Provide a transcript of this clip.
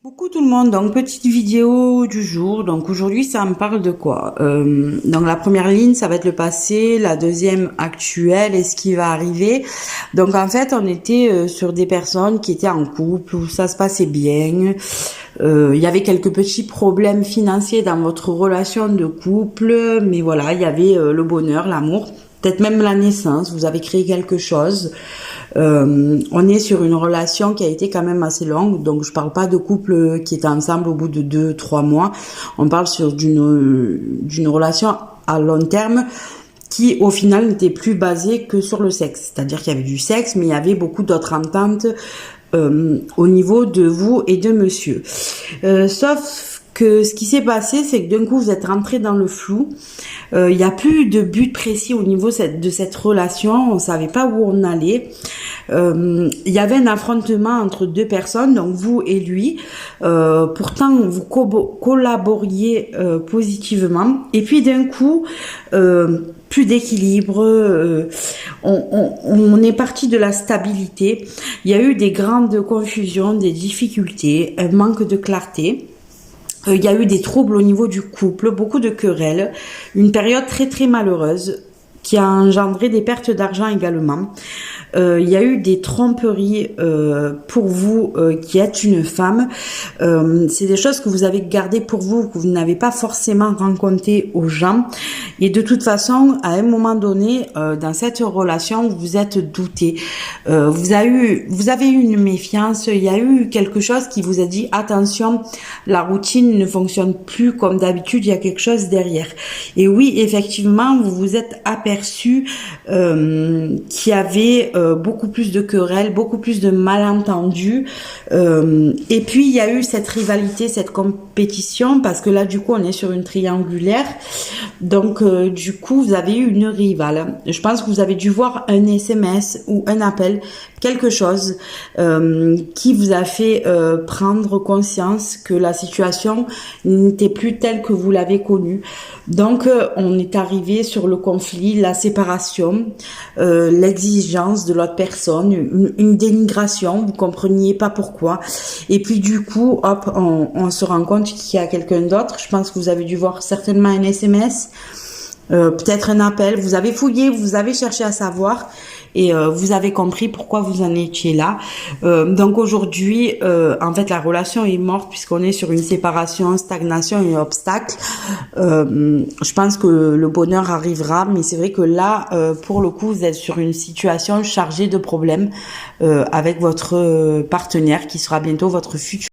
Coucou tout le monde, donc petite vidéo du jour. Donc aujourd'hui ça me parle de quoi? Donc la première ligne ça va être le passé, la deuxième actuelle et ce qui va arriver. Donc en fait on était sur des personnes qui étaient en couple où ça se passait bien. Il y avait quelques petits problèmes financiers dans votre relation de couple, mais voilà, il y avait le bonheur, l'amour, peut-être même la naissance, vous avez créé quelque chose. On est sur une relation qui a été quand même assez longue, donc je parle pas de couple qui était ensemble au bout de 2-3 mois, on parle d'une relation à long terme qui au final n'était plus basée que sur le sexe, c'est-à-dire qu'il y avait du sexe, mais il y avait beaucoup d'autres ententes au niveau de vous et de monsieur. Sauf que ce qui s'est passé, c'est que d'un coup vous êtes rentré dans le flou. Il n'y a plus de but précis au niveau de cette relation. On savait pas où on allait. Il y avait un affrontement entre deux personnes, donc vous et lui. Pourtant vous collaboriez positivement. Et puis d'un coup, plus d'équilibre. On est parti de la stabilité. Il y a eu des grandes confusions, des difficultés, un manque de clarté. Il y a eu des troubles au niveau du couple, beaucoup de querelles, une période très très malheureuse qui a engendré des pertes d'argent également. Il y a eu des tromperies pour vous qui êtes une femme. C'est des choses que vous avez gardées pour vous, que vous n'avez pas forcément raconté aux gens. Et de toute façon, à un moment donné, dans cette relation, vous vous êtes douté. Vous avez eu une méfiance. Il y a eu quelque chose qui vous a dit attention, la routine ne fonctionne plus comme d'habitude. Il y a quelque chose derrière. Et oui, effectivement, vous vous êtes aperçu qu'il y avait beaucoup plus de querelles, beaucoup plus de malentendus. Et puis, il y a eu cette rivalité, cette compétition, parce que là, du coup, on est sur une triangulaire. Donc, du coup, vous avez eu une rivale. Je pense que vous avez dû voir un SMS ou un appel, quelque chose qui vous a fait prendre conscience que la situation n'était plus telle que vous l'avez connue. Donc, on est arrivé sur le conflit, la séparation, l'exigence de l'autre personne, une dénigration, vous compreniez pas pourquoi. Et puis du coup, hop, on se rend compte qu'il y a quelqu'un d'autre. Je pense que vous avez dû voir certainement un SMS, peut-être un appel. Vous avez fouillé, vous avez cherché à savoir. Et vous avez compris pourquoi vous en étiez là. Donc aujourd'hui, en fait, la relation est morte puisqu'on est sur une séparation, stagnation et obstacle. Je pense que le bonheur arrivera, mais c'est vrai que là, pour le coup, vous êtes sur une situation chargée de problèmes avec votre partenaire qui sera bientôt votre futur.